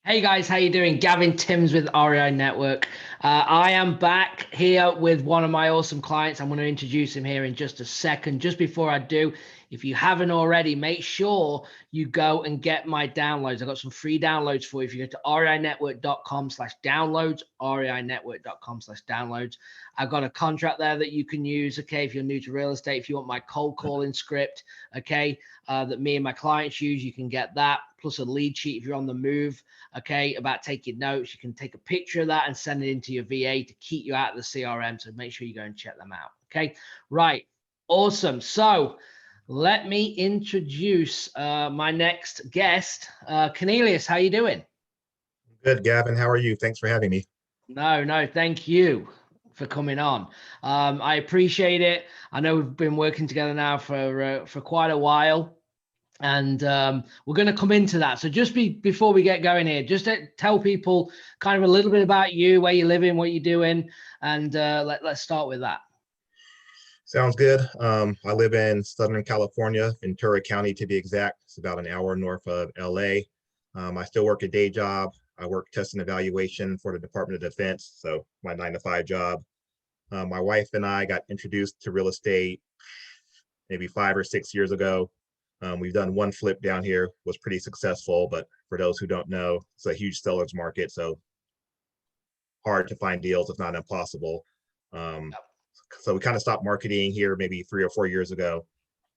Hey guys, how you doing? Gavin Timms with REI Network. I am back here with one of my awesome clients. I'm going to introduce him here in just a second. Just before I do, if you haven't already, make sure you go and get my downloads. I've got some free downloads for you. If you go to reinetwork.com/downloads, reinetwork.com/downloads, I've got a contract there that you can use. Okay, if you're new to real estate, if you want my cold calling script, okay, that me and my clients use, you can get that, plus a lead sheet if you're on the move, okay, about taking notes. You can take a picture of that and send it into your VA to keep you out of the CRM. So make sure you go and check them out. Okay, right. Awesome. So let me introduce my next guest, Cornelius. How you doing? Good, Gavin. How are you? Thanks for having me. No, thank you for coming on. I appreciate it. I know we've been working together now for quite a while. And we're going to come into that. So just before we get going here, just to tell people kind of a little bit about you, where you're living, what you're doing, and let's start with that. Sounds good. I live in Southern California, Ventura County to be exact. It's about an hour north of LA. I still work a day job. I work test and evaluation for the Department of Defense, so my 9 to 5 job. My wife and I got introduced to real estate maybe 5 or 6 years ago. We've done one flip down here, was pretty successful, but for those who don't know, it's a huge seller's market, so hard to find deals, if not impossible. Um, so we kind of stopped marketing here maybe 3 or 4 years ago.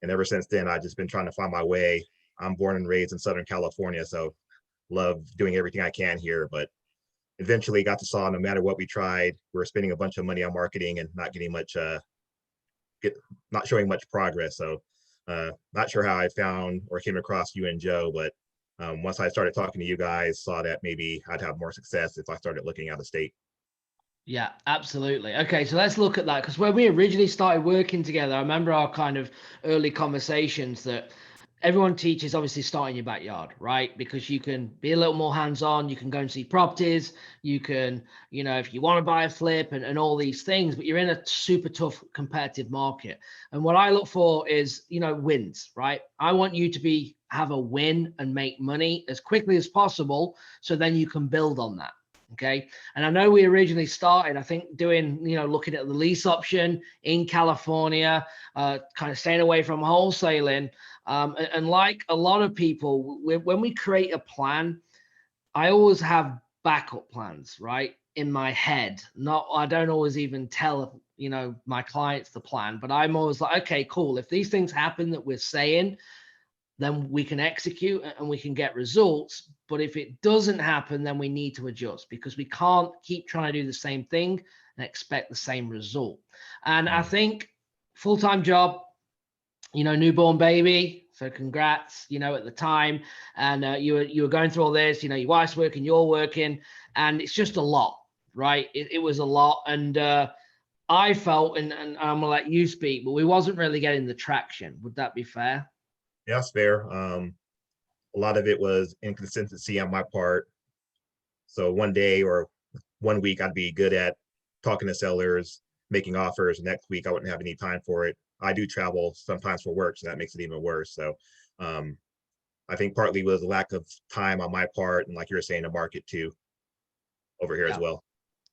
And ever since then, I've just been trying to find my way. I'm born and raised in Southern California, so love doing everything I can here. But eventually got to saw no matter what we tried, we were spending a bunch of money on marketing and not getting much, not showing much progress. So not sure how I found or came across you and Joe, but once I started talking to you guys, saw that maybe I'd have more success if I started looking out of state. Yeah, absolutely. Okay, so let's look at that, because when we originally started working together, I remember our kind of early conversations that everyone teaches obviously start in your backyard, right? Because you can be a little more hands-on, you can go and see properties, you can, if you want to buy a flip and all these things, but you're in a super tough competitive market. And what I look for is, wins, right? I want you to have a win and make money as quickly as possible, so then you can build on that. Okay. And I know we originally started, I think, doing, looking at the lease option in California, kind of staying away from wholesaling. And like a lot of people, when we create a plan, I always have backup plans, right, in my head. I don't always even tell, my clients the plan, but I'm always like, okay, cool. If these things happen that we're saying, then we can execute and we can get results. But if it doesn't happen, then we need to adjust, because we can't keep trying to do the same thing and expect the same result. And I think full-time job, newborn baby. So congrats, at the time. And you were going through all this, your wife's working, you're working, and it's just a lot, right? It was a lot. And I felt, and I'm gonna let you speak, but we wasn't really getting the traction. Would that be fair? Yeah, that's fair. A lot of it was inconsistency on my part. So one day or one week I'd be good at talking to sellers, making offers. Next week I wouldn't have any time for it. I do travel sometimes for work, so that makes it even worse. So um, I think partly was a lack of time on my part, and like you were saying, the market too over here as Yeah. well.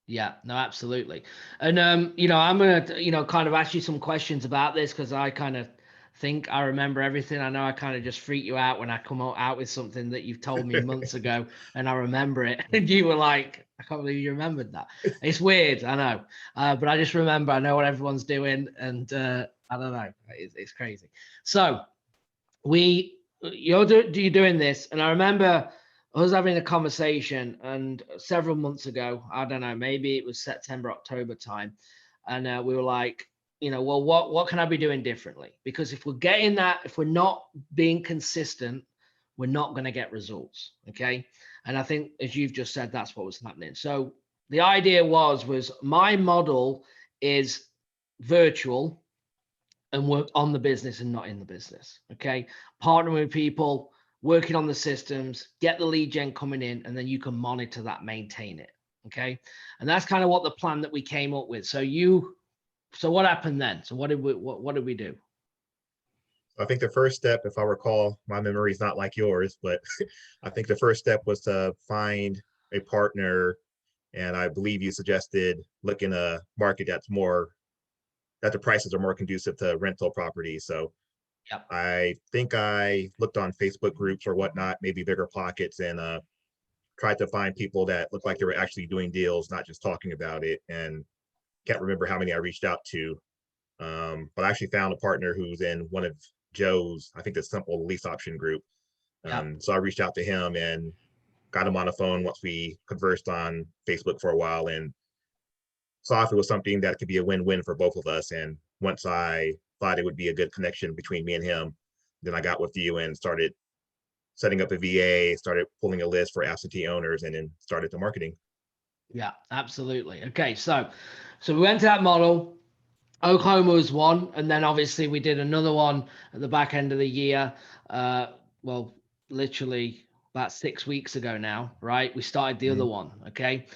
Yeah, no, absolutely. And I'm gonna, kind of ask you some questions about this, because I kind of think I remember everything. I know I kind of just freak you out when I come out with something that you've told me months ago and I remember it. And you were like, I can't believe you remembered that. It's weird, I know. But I just remember, I know what everyone's doing, and I don't know. It's crazy. So you're doing this, and I remember I was having a conversation, and several months ago, I don't know, maybe it was September, October time, and we were like, well, what can I be doing differently? Because if we're not being consistent, we're not going to get results. Okay. And I think, as you've just said, that's what was happening. So the idea was my model is virtual and work on the business and not in the business. Okay. Partnering with people, working on the systems, get the lead gen coming in, and then you can monitor that, maintain it. Okay. And that's kind of what the plan that we came up with. So what happened then? So what did we do? I think the first step, if I recall, my memory is not like yours, but I think the first step was to find a partner. And I believe you suggested looking a market that the prices are more conducive to rental properties. So Yep. I think I looked on Facebook groups or whatnot, maybe Bigger Pockets, and tried to find people that looked like they were actually doing deals, not just talking about it. And can't remember how many I reached out to. But I actually found a partner who's in one of Joe's, I think the simple lease option group. Yep. So I reached out to him and got him on the phone once we conversed on Facebook for a while and saw if it was something that could be a win-win for both of us. And once I thought it would be a good connection between me and him, then I got with you and started setting up a VA, started pulling a list for absentee owners, and then started the marketing. Yeah, absolutely. Okay, so we went to that model. Oklahoma was one, and then obviously we did another one at the back end of the year. Well, literally about 6 weeks ago now, right? We started the other one, okay,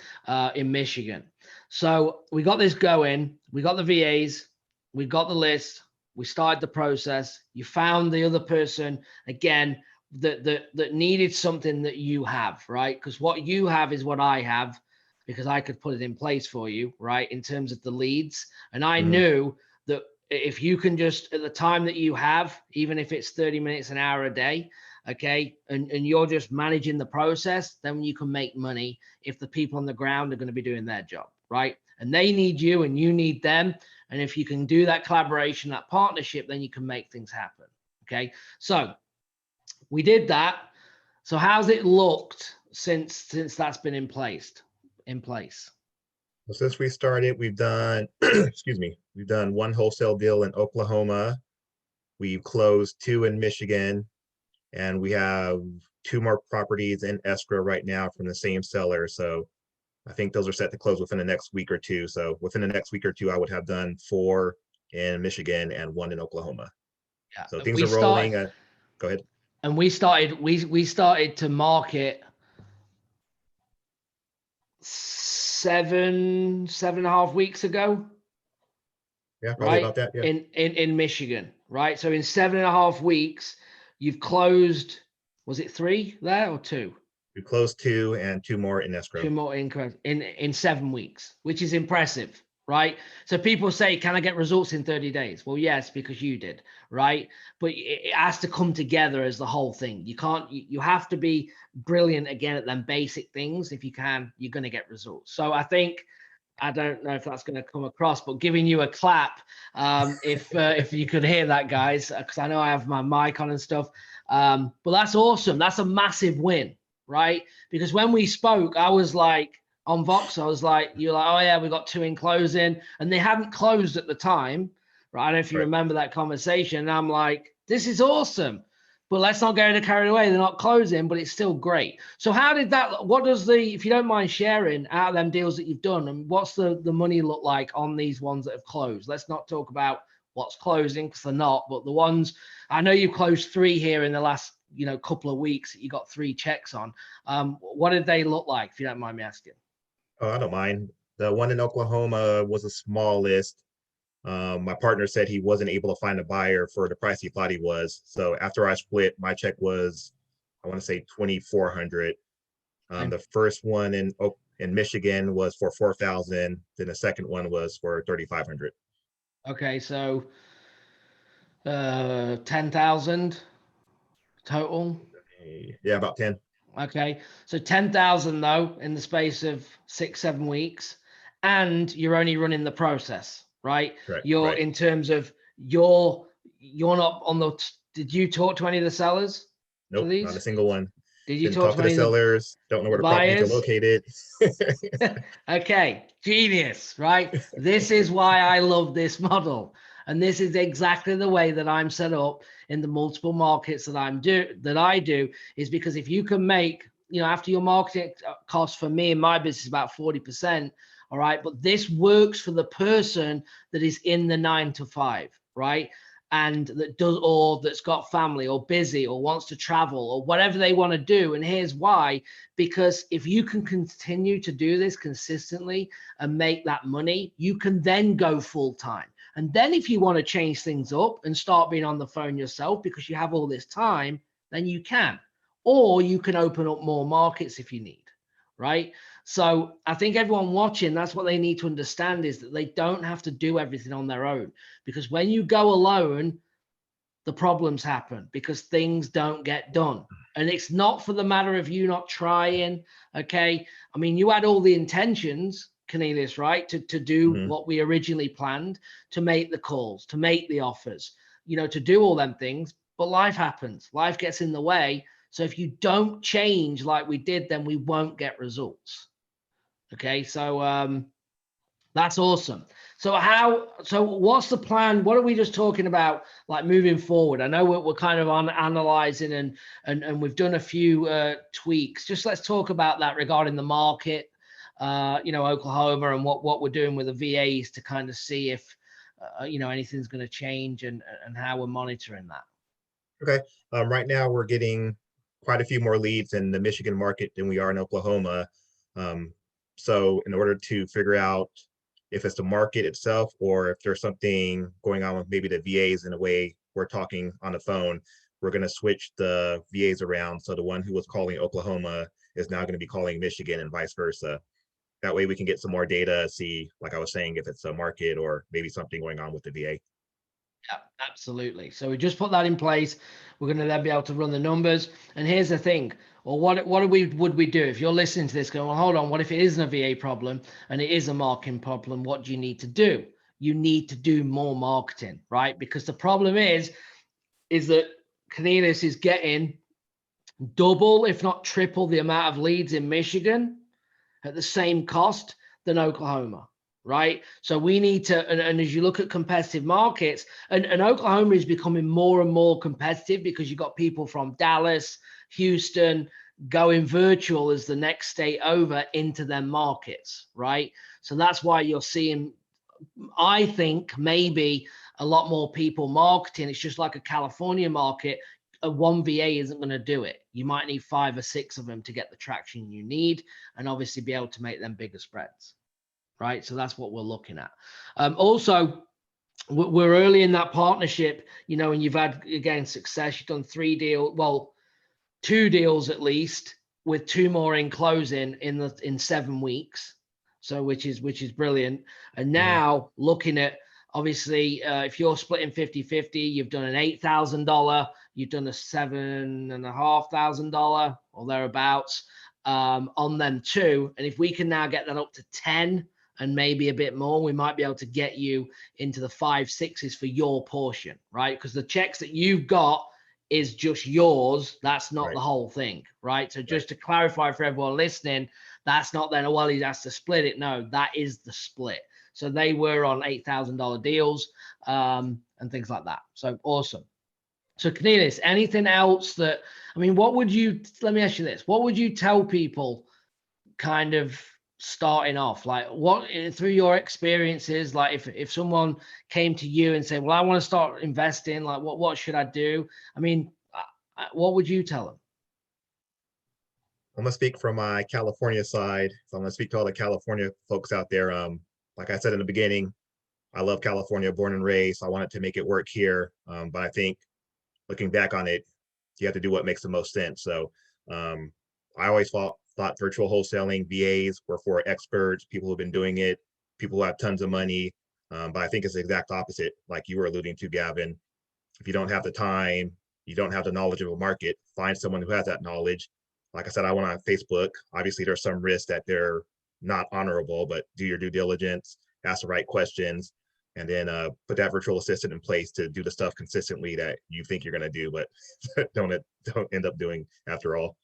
in Michigan. So we got this going. We got the VAs. We got the list. We started the process. You found the other person again that needed something that you have, right? Because what you have is what I have, because I could put it in place for you, right? In terms of the leads. And I knew that if you can just, at the time that you have, even if it's 30 minutes, an hour a day, okay, and you're just managing the process, then you can make money if the people on the ground are going to be doing their job, right? And they need you and you need them. And if you can do that collaboration, that partnership, then you can make things happen, okay? So we did that. So how's it looked since that's been in place? Well, since we started, we've done, excuse me, we've done one wholesale deal in Oklahoma. We've closed 2 in Michigan, and we have 2 more properties in escrow right now from the same seller. So I think those are set to close within the next week or two. So within the next week or two, I would have done 4 in Michigan and 1 in Oklahoma. Yeah. So things are rolling. Go ahead. And we started to market 7.5 weeks ago. Yeah, probably right? about that. Yeah. In Michigan, right? So in 7.5 weeks, you've closed, was it 3 there or 2? We closed 2 and 2 more in escrow. 2 more in 7 weeks, which is impressive, right? So people say, can I get results in 30 days? Well, yes, because you did, right? But it has to come together as the whole thing. You have to be brilliant again at them basic things. If you can, you're going to get results. So I don't know if that's going to come across, but giving you a clap if you could hear that, guys, because I know I have my mic on and stuff. But that's awesome. That's a massive win, right? Because when we spoke, I was like, on Vox, I was like, you're like, oh yeah, we got 2 in closing, and they hadn't closed at the time, right? I don't know if you remember that conversation. And I'm like, this is awesome. But let's not get carried away. They're not closing, but it's still great. So how did that, what does if you don't mind sharing, out of them deals that you've done, and what's the money look like on these ones that have closed? Let's not talk about what's closing, because they're not, but the ones, I know you closed 3 here in the last, couple of weeks that you got 3 checks on. What did they look like, if you don't mind me asking? Oh, I don't mind. The one in Oklahoma was a small list. My partner said he wasn't able to find a buyer for the price he thought he was. So after I split, my check was, I want to say 2,400. The first one in Michigan was for 4,000. Then the second one was for 3,500. Okay, so 10,000 total. Yeah, about 10. Okay, so 10,000 though in the space of 6-7 weeks, and you're only running the process, right? Correct. You're Right. in terms of you're not on the. Did you talk to any of the sellers? Nope, not a single one. Did you Didn't talk talk to to the any of sellers. Don't know where the the properties are buyers? located. Okay, genius, right? This is why I love this model. And this is exactly the way that I'm set up in the multiple markets that I do, is because if you can make, after your marketing cost for me and my business about 40%, all right, but this works for the person that is in the 9 to 5, right? And that does, or that's got family or busy or wants to travel or whatever they want to do. And here's why: because if you can continue to do this consistently and make that money, you can then go full time. And then if you want to change things up and start being on the phone yourself because you have all this time, then you can. Or you can open up more markets if you need, right? So I think everyone watching, that's what they need to understand, is that they don't have to do everything on their own, because when you go alone, the problems happen because things don't get done. And it's not for the matter of you not trying. Okay. I mean, you had all the intentions, Cornelius, right? To do what we originally planned, to make the calls, to make the offers, to do all them things. But life happens. Life gets in the way. So if you don't change like we did, then we won't get results. Okay. So that's awesome. So what's the plan? What are we just talking about, like moving forward? I know we're kind of analyzing and we've done a few tweaks. Just let's talk about that regarding the market, Oklahoma, and what we're doing with the VAs to kind of see if, anything's going to change and how we're monitoring that. Okay. Right now we're getting quite a few more leads in the Michigan market than we are in Oklahoma. So in order to figure out if it's the market itself or if there's something going on with maybe the VAs in a way we're talking on the phone, we're going to switch the VAs around. So the one who was calling Oklahoma is now going to be calling Michigan and vice versa. That way we can get some more data, see, like I was saying, if it's a market or maybe something going on with the VA. Yeah, absolutely. So we just put that in place. We're going to then be able to run the numbers. And here's the thing. Well, what would we do if you're listening to this going, well, hold on, what if it isn't a VA problem and it is a marketing problem? What do you need to do? You need to do more marketing, right? Because the problem is that Cornelius is getting double, if not triple, the amount of leads in Michigan at the same cost than Oklahoma. Right. So we need to, and as you look at competitive markets, and Oklahoma is becoming more and more competitive because you've got people from Dallas, Houston going virtual as the next state over into their markets. Right. So that's why you're seeing, I think, maybe a lot more people marketing. It's just like a California market. A one VA isn't going to do it. You might need 5 or 6 of them to get the traction you need and obviously be able to make them bigger spreads. Right. So that's what we're looking at. Also, we're early in that partnership, and you've had, again, success. You've done 2 deals at least, with 2 more in closing in 7 weeks. So which is brilliant. And now looking at, obviously, if you're splitting 50-50, you've done an $8,000, you've done a $7,500 or thereabouts on them too. And if we can now get that up to 10 and maybe a bit more, we might be able to get you into the 5-6s for your portion, right? Because the checks that you've got is just yours. That's not the whole thing, right? So just to clarify for everyone listening, that's not then, well, he has to split it. No, that is the split. So they were on $8,000 deals and things like that. So awesome. So Cornelius, anything else that, let me ask you this. What would you tell people kind of starting off, like what, through your experiences, like if someone came to you and said, well, I want to start investing, like what should I do? I mean, what would you tell them? I'm gonna speak from my California side. So I'm gonna speak to all the California folks out there. Like I said in the beginning, I love California, born and raised. So I wanted to make it work here. But I think looking back on it, you have to do what makes the most sense. So I always thought virtual wholesaling, VAs were for experts, people who've been doing it, people who have tons of money. But I think it's the exact opposite, like you were alluding to, Gavin. If you don't have the time, you don't have the knowledge of a market, find someone who has that knowledge. Like I said, I went on Facebook. Obviously, there's some risk that they're not honorable, but do your due diligence, ask the right questions, and then put that virtual assistant in place to do the stuff consistently that you think you're going to do, but don't end up doing after all.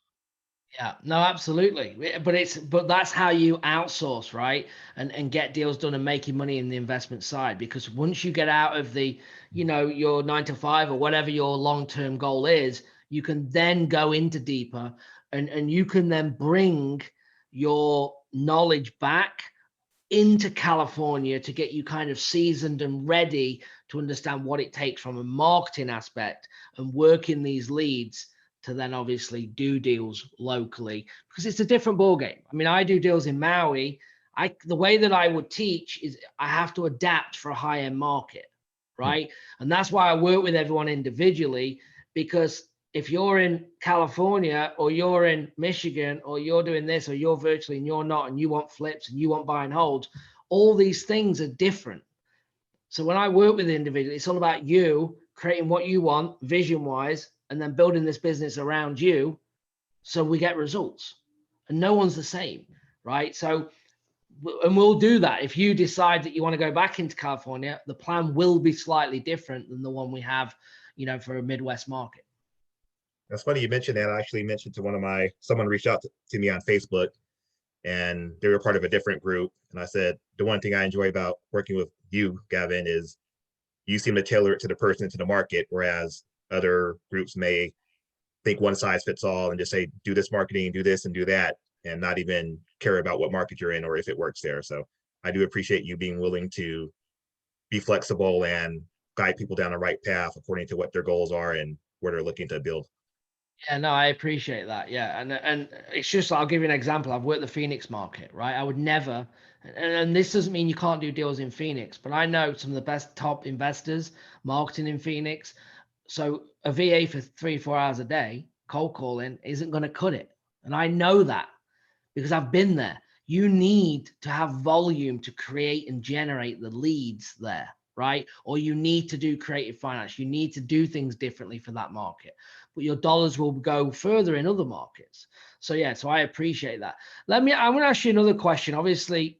Yeah, no, absolutely. But that's how you outsource, right? And get deals done and making money in the investment side. Because once you get out of the, your 9 to 5 or whatever your long-term goal is, you can then go into deeper and you can then bring your knowledge back into California to get you kind of seasoned and ready to understand what it takes from a marketing aspect and working these leads to then obviously do deals locally, because it's a different ball game. I mean, I do deals in Maui. the way that I would teach is I have to adapt for a high-end market, right? And that's why I work with everyone individually, because if you're in California or you're in Michigan or you're doing this or you're virtually and you're not, and you want flips and you want buy and holds, all these things are different. So when I work with the individual, it's all about you creating what you want vision wise, and then building this business around you so we get results. And no one's the same, right? So, and we'll do that. If you decide that you want to go back into California, the plan will be slightly different than the one we have, for a Midwest market. That's funny you mentioned that. I actually mentioned to someone reached out to me on Facebook, and they were part of a different group. And I said, the one thing I enjoy about working with you, Gavin, is you seem to tailor it to the person, to the market, whereas other groups may think one size fits all and just say, do this marketing, do this and do that, and not even care about what market you're in or if it works there. So I do appreciate you being willing to be flexible and guide people down the right path according to what their goals are and where they're looking to build. Yeah, no, I appreciate that. Yeah. And it's just, I'll give you an example. I've worked the Phoenix market, right? I would never, and this doesn't mean you can't do deals in Phoenix, but I know some of the best top investors marketing in Phoenix. So a VA for 3-4 hours a day, cold calling, isn't going to cut it. And I know that because I've been there. You need to have volume to create and generate the leads there, right? Or you need to do creative finance. You need to do things differently for that market, but your dollars will go further in other markets. So yeah, so I appreciate that. I'm going to ask you another question, obviously,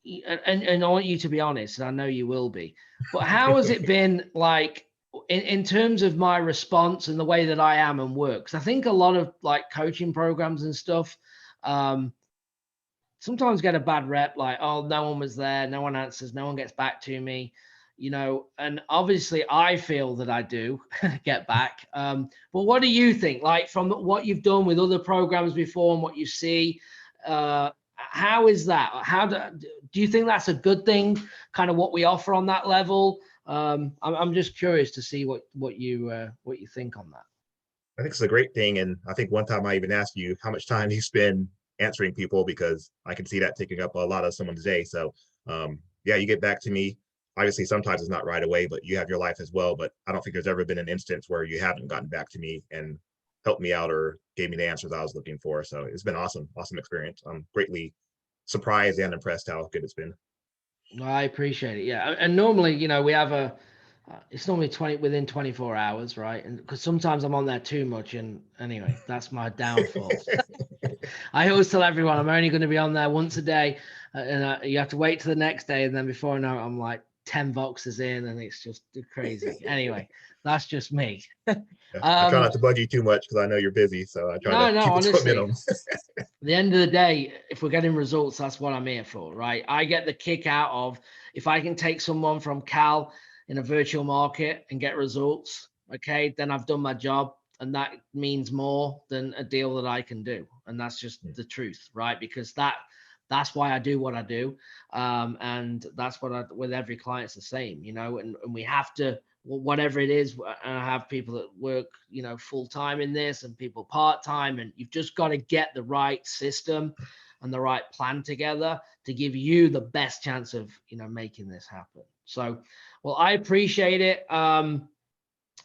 and I want you to be honest, and I know you will be, but how has it been like in terms of my response and the way that I am and work? Because I think a lot of like coaching programs and stuff, sometimes get a bad rep, like, oh, no one was there, no one answers, no one gets back to me, and obviously I feel that I do get back. But what do you think, like from what you've done with other programs before and what you see, how is that? How do you think that's a good thing, kind of what we offer on that level? I'm just curious to see what you think on that. I think it's a great thing. And I think one time I even asked you how much time you spend answering people, because I can see that taking up a lot of someone's day. So yeah, you get back to me. Obviously, sometimes it's not right away, but you have your life as well. But I don't think there's ever been an instance where you haven't gotten back to me and helped me out or gave me the answers I was looking for. So it's been awesome experience. I'm greatly surprised and impressed how good it's been. I appreciate it. Yeah. And normally, we have it's normally within 24 hours, right? And because sometimes I'm on there too much. And anyway, that's my downfall. I always tell everyone I'm only going to be on there once a day, and you have to wait till the next day. And then before I know it, I'm like 10 boxes in, and it's just crazy. Anyway, that's just me. I try not to bug you too much because I know you're busy. So I try to keep it to a minimum. At the end of the day, if we're getting results, that's what I'm here for, right? I get the kick out of if I can take someone from Cal in a virtual market and get results, okay, then I've done my job. And that means more than a deal that I can do. And that's just the truth, right? Because that's why I do what I do. And that's what with every client, it's the same, and we have to, whatever it is, and I have people that work, full time in this and people part time, and you've just got to get the right system and the right plan together to give you the best chance of, making this happen. So, well, I appreciate it.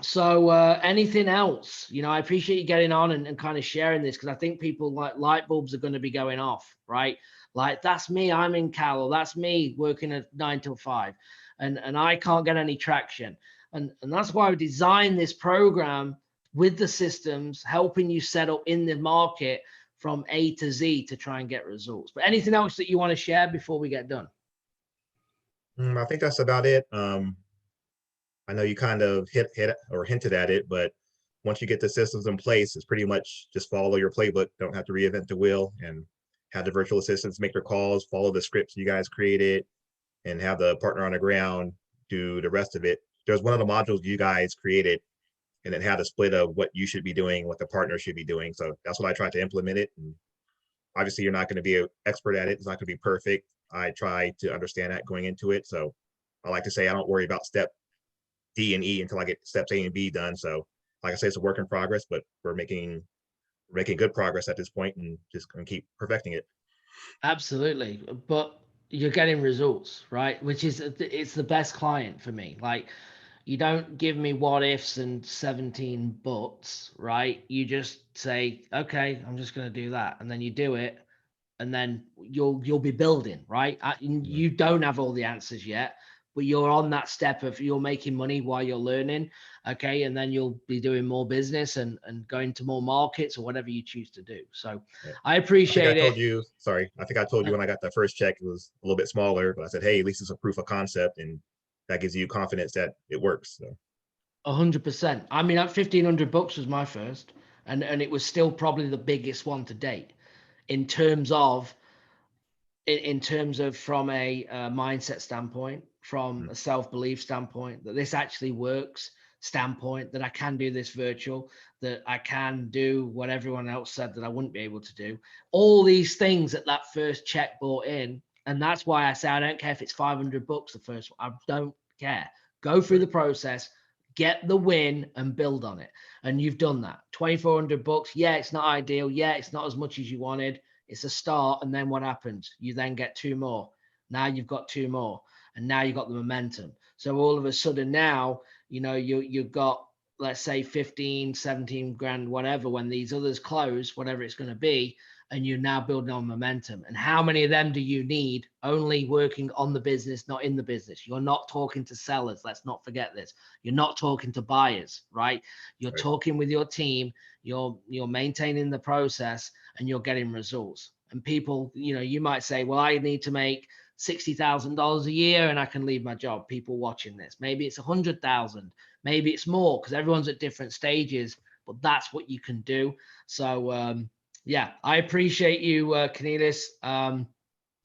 So anything else? I appreciate you getting on and kind of sharing this, because I think people like light bulbs are going to be going off, right? Like, that's me, I'm in Cal, or that's me working at 9 till 5 and I can't get any traction. And that's why we designed this program with the systems, helping you set up in the market from A to Z to try and get results. But anything else that you want to share before we get done? I think that's about it. I know you kind of hit or hinted at it, but once you get the systems in place, it's pretty much just follow your playbook. Don't have to reinvent the wheel, and have the virtual assistants make their calls, follow the scripts you guys created, and have the partner on the ground do the rest of it. There's one of the modules you guys created, and it had a split of what you should be doing, what the partner should be doing. So that's what I tried to implement it. And obviously, you're not going to be an expert at it. It's not going to be perfect. I try to understand that going into it. So I like to say I don't worry about step D and E until I get steps A and B done. So like I say, it's a work in progress, but we're making good progress at this point, and just gonna keep perfecting it. Absolutely. But you're getting results, right? Which is, it's the best client for me. Like, you don't give me what ifs and 17 buts, right? You just say, okay, I'm just going to do that. And then you do it, and then you'll be building, right? Mhm. You don't have all the answers yet, but you're on that step of you're making money while you're learning, okay? And then you'll be doing more business and going to more markets or whatever you choose to do. So Yeah. I I think I appreciate told it. you, sorry, I think I told you when I got the first check, it was a little bit smaller, but I said, hey, at least it's a proof of concept, and that gives you confidence that it works. So, 100%. I mean, at 1,500 bucks was my first, and it was still probably the biggest one to date in terms of in terms of from a mindset standpoint, from mhm, a self-belief standpoint, that this actually works standpoint, that I can do this virtual, that I can do what everyone else said that I wouldn't be able to do. All these things that first check brought in. And that's why I say I don't care if it's 500 bucks the first one. I don't care. Go through right, the process, get the win and build on it. And you've done that. 2,400 bucks. Yeah, it's not ideal. Yeah, it's not as much as you wanted. It's a start, and then what happens? You then get two more. Now you've got two more, and now you've got the momentum. So all of a sudden now, you've got, let's say 15, 17 grand, whatever, when these others close, whatever it's going to be, and you're now building on momentum. And how many of them do you need only working on the business, not in the business? You're not talking to sellers. Let's not forget this. You're not talking to buyers, right? You're right, talking with your team. You're maintaining the process, and you're getting results. And people, you might say, well, I need to make $60,000 a year and I can leave my job. People watching this, maybe it's 100,000, maybe it's more, because everyone's at different stages, but that's what you can do. So yeah, I appreciate you, Cornelius.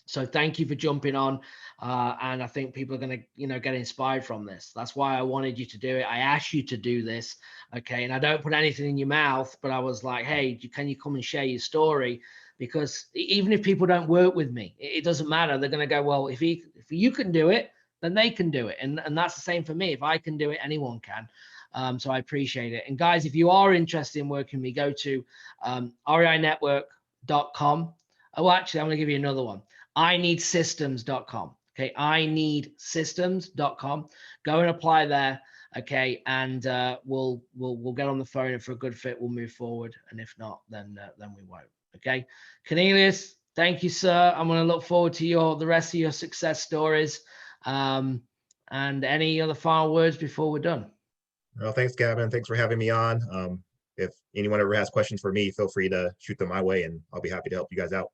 So thank you for jumping on. And I think people are going to, get inspired from this. That's why I wanted you to do it. I asked you to do this. Okay. And I don't put anything in your mouth, but I was like, hey, can you come and share your story? Because even if people don't work with me, it doesn't matter. They're going to go, well, if you can do it, then they can do it. And that's the same for me. If I can do it, anyone can. So I appreciate it. And guys, if you are interested in working with me, go to REINetwork.com. Oh, actually, I'm going to give you another one. ineedsystems.com. Okay, ineedsystems.com. Go and apply there. Okay, and we'll get on the phone. If for a good fit, we'll move forward, and if not, then we won't. Okay, Cornelius, thank you, sir. I'm going to look forward to the rest of your success stories. And any other final words before we're done? well, thanks, Gavin. Thanks for having me on. If anyone ever has questions for me, feel free to shoot them my way, and I'll be happy to help you guys out.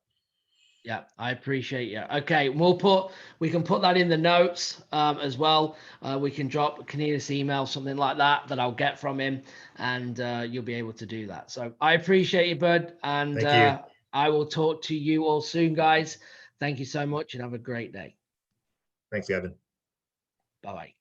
Yeah, I appreciate you. Okay, we can put that in the notes as well. We can drop Cornelius' email, something like that I'll get from him, and you'll be able to do that. So I appreciate you, bud, and Thank you. I will talk to you all soon, guys. Thank you so much, and have a great day. Thanks, Gavin. Bye-bye.